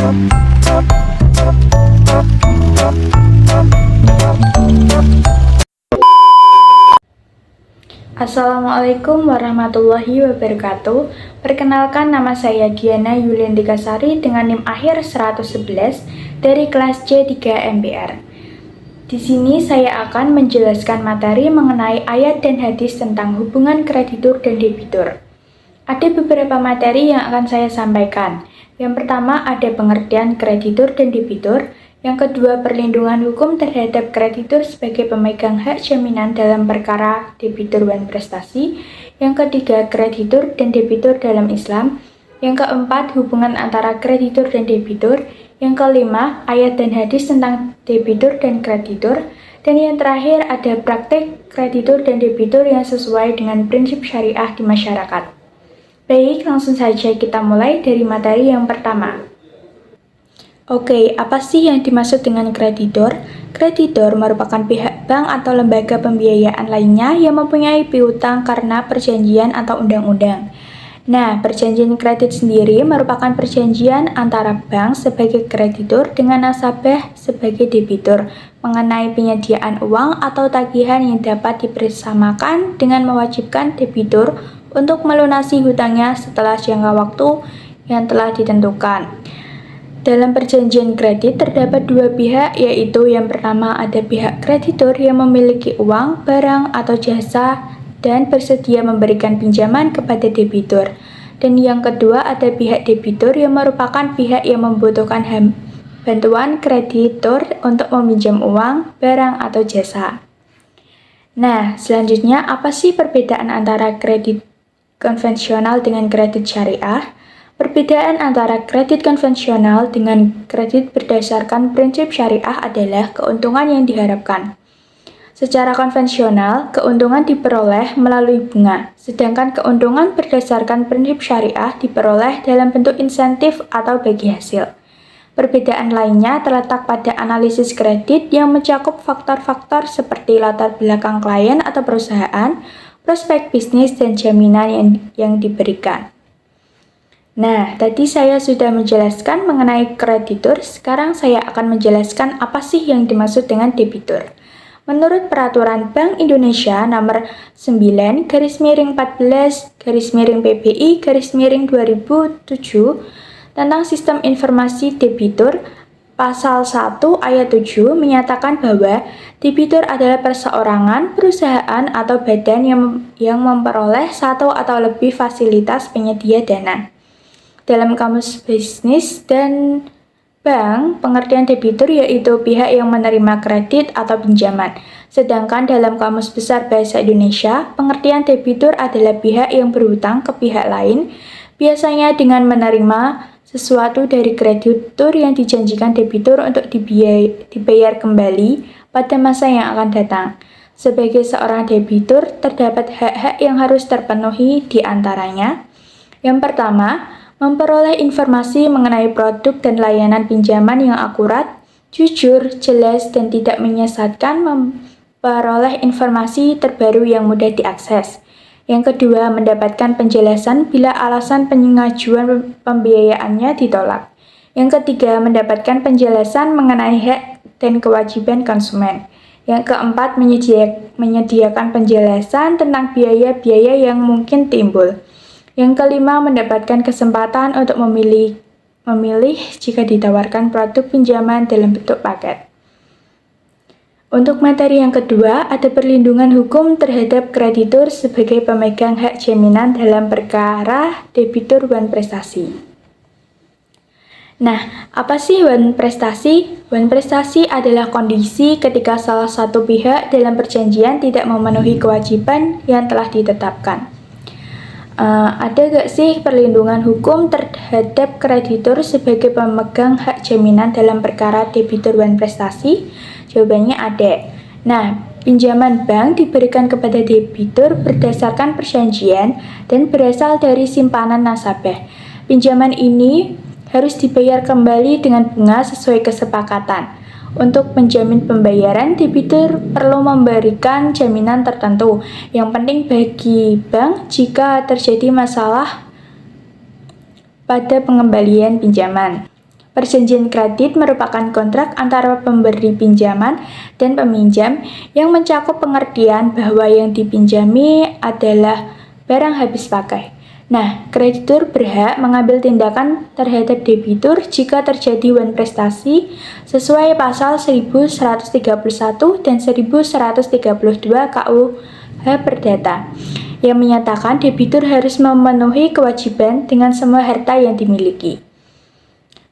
Assalamualaikum warahmatullahi wabarakatuh. Perkenalkan, nama saya Diana Yuliandika Sari dengan NIM akhir 111 dari kelas C3 MPR. Di sini saya akan menjelaskan materi mengenai ayat dan hadis tentang hubungan kreditur dan debitur. Ada beberapa materi yang akan saya sampaikan. Yang pertama ada pengertian kreditur dan debitur. Yang kedua, perlindungan hukum terhadap kreditur sebagai pemegang hak jaminan dalam perkara debitur dan prestasi. Yang ketiga, kreditur dan debitur dalam Islam. Yang keempat, hubungan antara kreditur dan debitur. Yang kelima, ayat dan hadis tentang debitur dan kreditur. Dan yang terakhir, ada praktek kreditur dan debitur yang sesuai dengan prinsip syariah di masyarakat. Baik, langsung saja kita mulai dari materi yang pertama. Oke, apa sih yang dimaksud dengan kreditor? Kreditor merupakan pihak bank atau lembaga pembiayaan lainnya yang mempunyai piutang karena perjanjian atau undang-undang. Nah, perjanjian kredit sendiri merupakan perjanjian antara bank sebagai kreditur dengan nasabah sebagai debitur mengenai penyediaan uang atau tagihan yang dapat dibersamakan dengan mewajibkan debitur untuk melunasi hutangnya setelah jangka waktu yang telah ditentukan. Dalam perjanjian kredit terdapat dua pihak, yaitu yang pertama ada pihak kreditur yang memiliki uang, barang, atau jasa dan bersedia memberikan pinjaman kepada debitur. Dan yang kedua ada pihak debitur yang merupakan pihak yang membutuhkan bantuan kreditur untuk meminjam uang, barang, atau jasa. Nah, selanjutnya apa sih perbedaan antara kredit konvensional dengan kredit syariah? Perbedaan antara kredit konvensional dengan kredit berdasarkan prinsip syariah adalah keuntungan yang diharapkan. Secara konvensional, keuntungan diperoleh melalui bunga, sedangkan keuntungan berdasarkan prinsip syariah diperoleh dalam bentuk insentif atau bagi hasil. Perbedaan lainnya terletak pada analisis kredit yang mencakup faktor-faktor seperti latar belakang klien atau perusahaan, prospek bisnis, dan jaminan yang diberikan. Nah, tadi saya sudah menjelaskan mengenai kreditur, sekarang saya akan menjelaskan apa sih yang dimaksud dengan debitur. Menurut Peraturan Bank Indonesia Nomor 9/14/PBI/2007 tentang Sistem Informasi Debitur, Pasal 1 Ayat 7 menyatakan bahwa debitur adalah perseorangan, perusahaan, atau badan yang memperoleh satu atau lebih fasilitas penyedia dana. Dalam Kamus Bisnis dan Bank, pengertian debitur yaitu pihak yang menerima kredit atau pinjaman. Sedangkan dalam Kamus Besar Bahasa Indonesia, pengertian debitur adalah pihak yang berhutang ke pihak lain, biasanya dengan menerima sesuatu dari kreditur yang dijanjikan debitur untuk dibayar kembali pada masa yang akan datang. Sebagai seorang debitur, terdapat hak-hak yang harus terpenuhi di antaranya. Yang pertama, memperoleh informasi mengenai produk dan layanan pinjaman yang akurat, jujur, jelas, dan tidak menyesatkan, memperoleh informasi terbaru yang mudah diakses. Yang kedua, mendapatkan penjelasan bila alasan pengajuan pembiayaannya ditolak. Yang ketiga, mendapatkan penjelasan mengenai hak dan kewajiban konsumen. Yang keempat, menyediakan penjelasan tentang biaya-biaya yang mungkin timbul. Yang kelima, mendapatkan kesempatan untuk memilih jika ditawarkan produk pinjaman dalam bentuk paket. Untuk materi yang kedua, ada perlindungan hukum terhadap kreditur sebagai pemegang hak jaminan dalam perkara debitur wan prestasi. Nah, apa sih wan prestasi? Wan prestasi adalah kondisi ketika salah satu pihak dalam perjanjian tidak memenuhi kewajiban yang telah ditetapkan. Ada gak sih perlindungan hukum terhadap kreditur sebagai pemegang hak jaminan dalam perkara debitur wan prestasi? Jawabannya ada. Nah, pinjaman bank diberikan kepada debitur berdasarkan perjanjian dan berasal dari simpanan nasabah. Pinjaman ini harus dibayar kembali dengan bunga sesuai kesepakatan. Untuk menjamin pembayaran, debitur perlu memberikan jaminan tertentu. Yang penting bagi bank jika terjadi masalah pada pengembalian pinjaman. Perjanjian kredit merupakan kontrak antara pemberi pinjaman dan peminjam yang mencakup pengertian bahwa yang dipinjami adalah barang habis pakai. Nah, kreditur berhak mengambil tindakan terhadap debitur jika terjadi wan prestasi sesuai pasal 1131 dan 1132 KUH Perdata yang menyatakan debitur harus memenuhi kewajiban dengan semua harta yang dimiliki.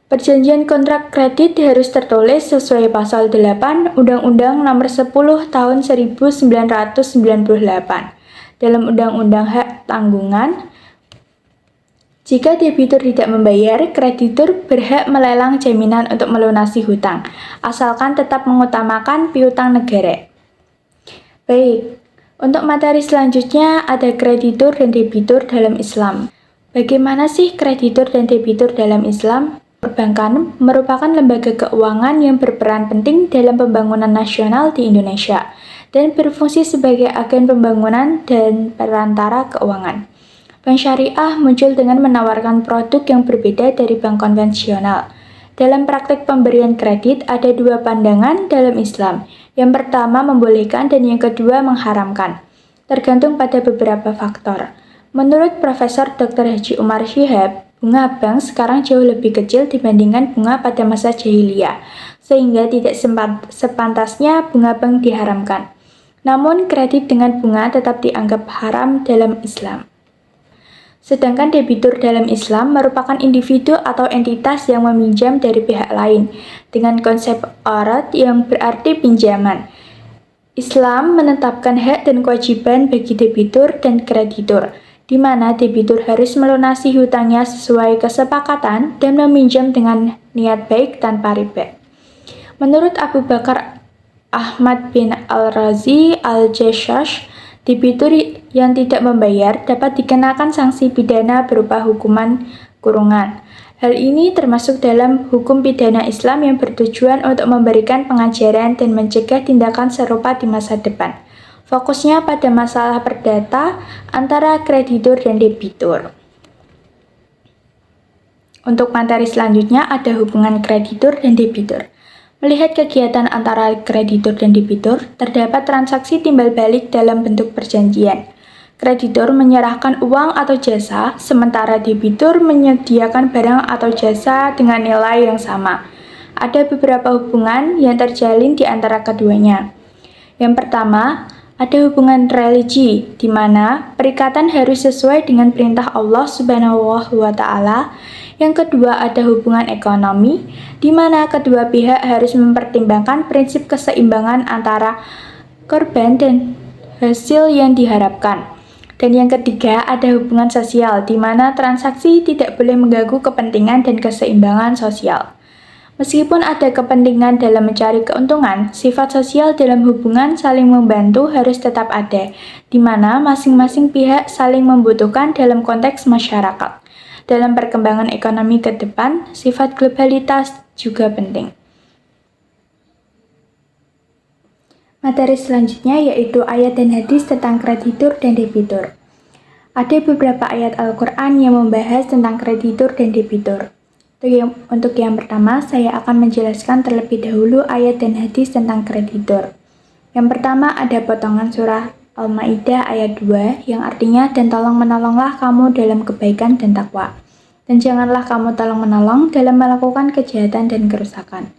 Perjanjian kontrak kredit harus tertulis sesuai pasal 8 Undang-Undang Nomor 10 Tahun 1998. Dalam Undang-Undang Hak Tanggungan, jika debitur tidak membayar, kreditur berhak melelang jaminan untuk melunasi hutang, asalkan tetap mengutamakan piutang negara. Baik, untuk materi selanjutnya ada kreditur dan debitur dalam Islam. Bagaimana sih kreditur dan debitur dalam Islam? Perbankan merupakan lembaga keuangan yang berperan penting dalam pembangunan nasional di Indonesia dan berfungsi sebagai agen pembangunan dan perantara keuangan. Bank syariah muncul dengan menawarkan produk yang berbeda dari bank konvensional. Dalam praktek pemberian kredit ada dua pandangan dalam Islam. Yang pertama membolehkan dan yang kedua mengharamkan, tergantung pada beberapa faktor. Menurut Profesor Dr. Haji Umar Syihab, bunga bank sekarang jauh lebih kecil dibandingkan bunga pada masa jahiliyah, sehingga tidak sepantasnya bunga bank diharamkan. Namun, kredit dengan bunga tetap dianggap haram dalam Islam. Sedangkan debitur dalam Islam merupakan individu atau entitas yang meminjam dari pihak lain, dengan konsep qarat yang berarti pinjaman. Islam menetapkan hak dan kewajiban bagi debitur dan kreditur, di mana debitur harus melunasi hutangnya sesuai kesepakatan dan meminjam dengan niat baik tanpa riba. Menurut Abu Bakar Ahmad bin Al-Razi Al-Jashash, debitur yang tidak membayar dapat dikenakan sanksi pidana berupa hukuman kurungan. Hal ini termasuk dalam hukum pidana Islam yang bertujuan untuk memberikan pengajaran dan mencegah tindakan serupa di masa depan. Fokusnya pada masalah perdata antara kreditur dan debitur. Untuk materi selanjutnya ada hubungan kreditur dan debitur. Melihat kegiatan antara kreditur dan debitur, terdapat transaksi timbal balik dalam bentuk perjanjian. Kreditur menyerahkan uang atau jasa, sementara debitur menyediakan barang atau jasa dengan nilai yang sama. Ada beberapa hubungan yang terjalin di antara keduanya. Yang pertama, ada hubungan religi, di mana perikatan harus sesuai dengan perintah Allah Subhanahu wa Ta'ala. Yang kedua, ada hubungan ekonomi, di mana kedua pihak harus mempertimbangkan prinsip keseimbangan antara korban dan hasil yang diharapkan. Dan yang ketiga, ada hubungan sosial, di mana transaksi tidak boleh mengganggu kepentingan dan keseimbangan sosial. Meskipun ada kepentingan dalam mencari keuntungan, sifat sosial dalam hubungan saling membantu harus tetap ada, di mana masing-masing pihak saling membutuhkan dalam konteks masyarakat. Dalam perkembangan ekonomi ke depan, sifat globalitas juga penting. Materi selanjutnya yaitu ayat dan hadis tentang kreditur dan debitur. Ada beberapa ayat Al-Quran yang membahas tentang kreditur dan debitur. Untuk yang pertama, saya akan menjelaskan terlebih dahulu ayat dan hadis tentang kreditur. Yang pertama ada potongan surah Al-Ma'idah ayat 2 yang artinya, dan tolong menolonglah kamu dalam kebaikan dan takwa. Dan janganlah kamu tolong menolong dalam melakukan kejahatan dan kerusakan.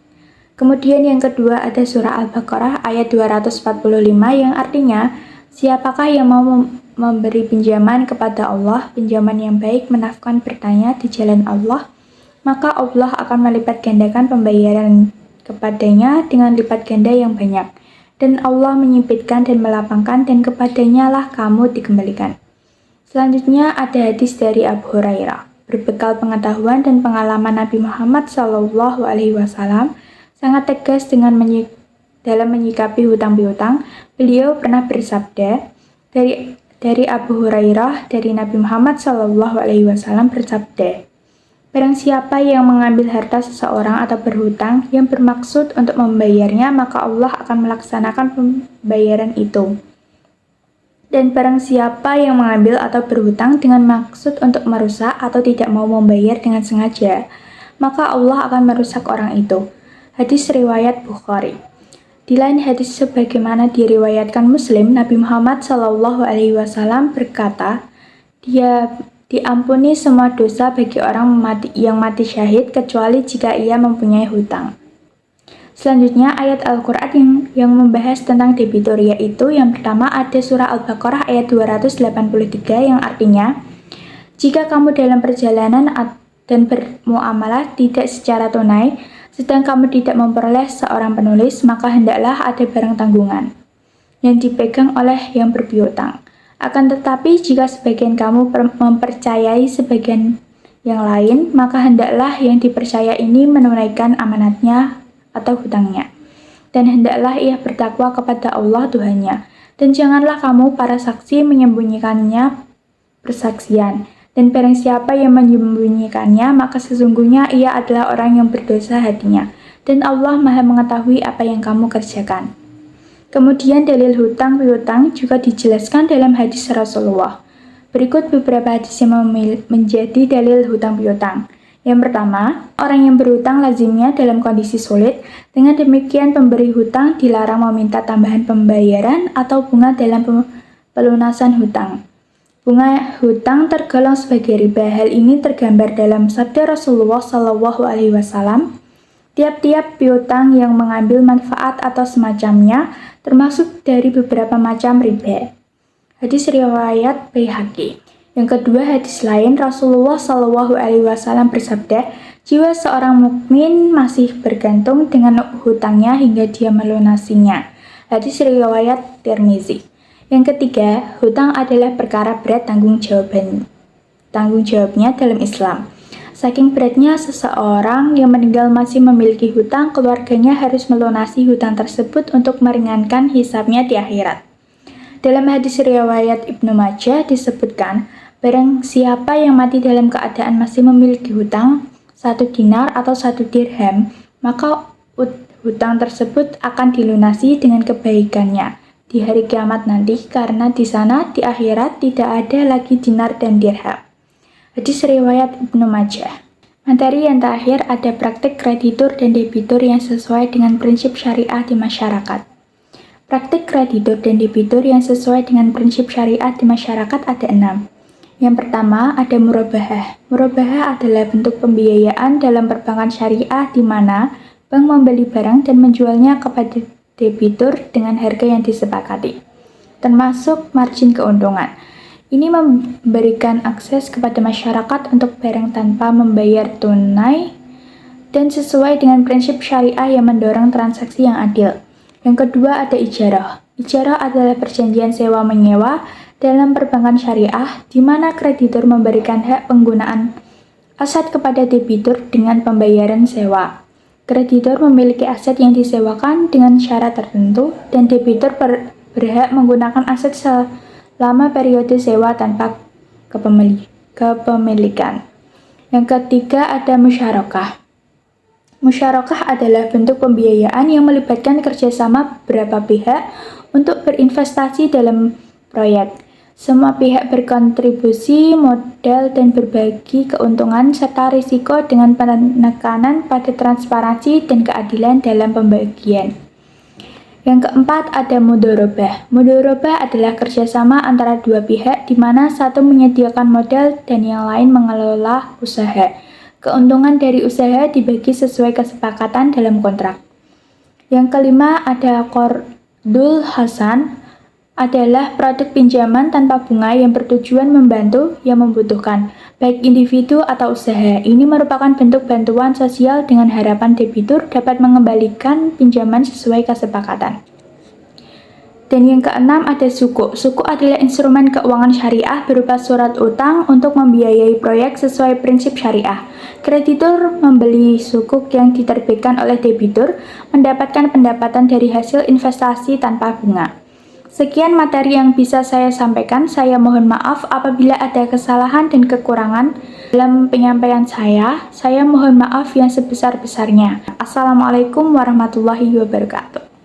Kemudian yang kedua ada surah Al-Baqarah ayat 245 yang artinya, siapakah yang mau memberi pinjaman kepada Allah, pinjaman yang baik, menafkahkan bertanya di jalan Allah, maka Allah akan melipat gandakan pembayaran kepadanya dengan lipat ganda yang banyak. Dan Allah menyempitkan dan melapangkan, dan kepadanya lah kamu dikembalikan. Selanjutnya ada hadis dari Abu Hurairah. Berbekal pengetahuan dan pengalaman Nabi Muhammad SAW sangat tegas dalam menyikapi hutang piutang, beliau pernah bersabda, dari Abu Hurairah dari Nabi Muhammad SAW bersabda, barang siapa yang mengambil harta seseorang atau berhutang yang bermaksud untuk membayarnya, maka Allah akan melaksanakan pembayaran itu. Dan barang siapa yang mengambil atau berhutang dengan maksud untuk merusak atau tidak mau membayar dengan sengaja, maka Allah akan merusak orang itu. Hadis riwayat Bukhari. Di lain hadis sebagaimana diriwayatkan Muslim, Nabi Muhammad SAW berkata, Dia diampuni semua dosa bagi orang yang mati syahid kecuali jika ia mempunyai hutang. Selanjutnya ayat Al-Quran yang membahas tentang debitur, yaitu yang pertama ada surah Al-Baqarah ayat 283 yang artinya, jika kamu dalam perjalanan dan bermuamalah tidak secara tunai, sedang kamu tidak memperoleh seorang penulis, maka hendaklah ada barang tanggungan yang dipegang oleh yang berpiutang. Akan tetapi jika sebagian kamu mempercayai sebagian yang lain, maka hendaklah yang dipercaya ini menunaikan amanatnya atau hutangnya. Dan hendaklah ia bertakwa kepada Allah Tuhannya. Dan janganlah kamu para saksi menyembunyikannya persaksian. Dan barang siapa yang menyembunyikannya, maka sesungguhnya ia adalah orang yang berdosa hatinya. Dan Allah Maha mengetahui apa yang kamu kerjakan. Kemudian dalil hutang piutang juga dijelaskan dalam hadis Rasulullah. Berikut beberapa hadis yang menjadi dalil hutang piutang. Yang pertama, orang yang berhutang lazimnya dalam kondisi sulit. Dengan demikian pemberi hutang dilarang meminta tambahan pembayaran atau bunga dalam pelunasan hutang. Bunga hutang tergolong sebagai riba. Hal ini tergambar dalam sabda Rasulullah SAW. Tiap-tiap piutang yang mengambil manfaat atau semacamnya termasuk dari beberapa macam riba. Hadis riwayat Baihaqi. Yang kedua, hadis lain Rasulullah SAW bersabda, jiwa seorang mukmin masih bergantung dengan hutangnya hingga dia melunasinya. Hadis riwayat Tirmizi. Yang ketiga, hutang adalah perkara berat tanggung jawabnya dalam Islam. Saking beratnya seseorang yang meninggal masih memiliki hutang, keluarganya harus melunasi hutang tersebut untuk meringankan hisabnya di akhirat. Dalam hadis riwayat Ibnu Majah disebutkan, barang siapa yang mati dalam keadaan masih memiliki hutang 1 dinar atau 1 dirham, maka hutang tersebut akan dilunasi dengan kebaikannya di hari kiamat nanti, karena di sana di akhirat tidak ada lagi dinar dan dirham. Hadis riwayat Ibnu Majah. Materi yang terakhir ada praktik kreditur dan debitur yang sesuai dengan prinsip syariah di masyarakat. Praktik kreditur dan debitur yang sesuai dengan prinsip syariah di masyarakat ada 6. Yang pertama ada murabahah. Murabahah adalah bentuk pembiayaan dalam perbankan syariah di mana bank membeli barang dan menjualnya kepada debitur dengan harga yang disepakati, termasuk margin keuntungan. Ini memberikan akses kepada masyarakat untuk barang tanpa membayar tunai dan sesuai dengan prinsip syariah yang mendorong transaksi yang adil. Yang kedua ada ijarah. Ijarah adalah perjanjian sewa-menyewa dalam perbankan syariah, di mana kreditur memberikan hak penggunaan aset kepada debitur dengan pembayaran sewa. Kreditur memiliki aset yang disewakan dengan syarat tertentu, dan debitur berhak menggunakan aset selama periode sewa tanpa kepemilikan. Yang ketiga ada musyarakah. Musyarakah adalah bentuk pembiayaan yang melibatkan kerjasama beberapa pihak untuk berinvestasi dalam proyek. Semua pihak berkontribusi modal dan berbagi keuntungan serta risiko dengan penekanan pada transparansi dan keadilan dalam pembagian. Yang keempat ada mudharabah. Mudharabah adalah kerjasama antara dua pihak di mana satu menyediakan modal dan yang lain mengelola usaha. Keuntungan dari usaha dibagi sesuai kesepakatan dalam kontrak. Yang kelima ada qardul hasan, adalah produk pinjaman tanpa bunga yang bertujuan membantu yang membutuhkan, baik individu atau usaha. Ini merupakan bentuk bantuan sosial dengan harapan debitur dapat mengembalikan pinjaman sesuai kesepakatan. Dan yang keenam ada suku. Suku adalah instrumen keuangan syariah berupa surat utang untuk membiayai proyek sesuai prinsip syariah. Kreditur membeli sukuk yang diterbitkan oleh debitur, mendapatkan pendapatan dari hasil investasi tanpa bunga. Sekian materi yang bisa saya sampaikan. Saya mohon maaf apabila ada kesalahan dan kekurangan dalam penyampaian saya. Saya mohon maaf yang sebesar-besarnya. Assalamualaikum warahmatullahi wabarakatuh.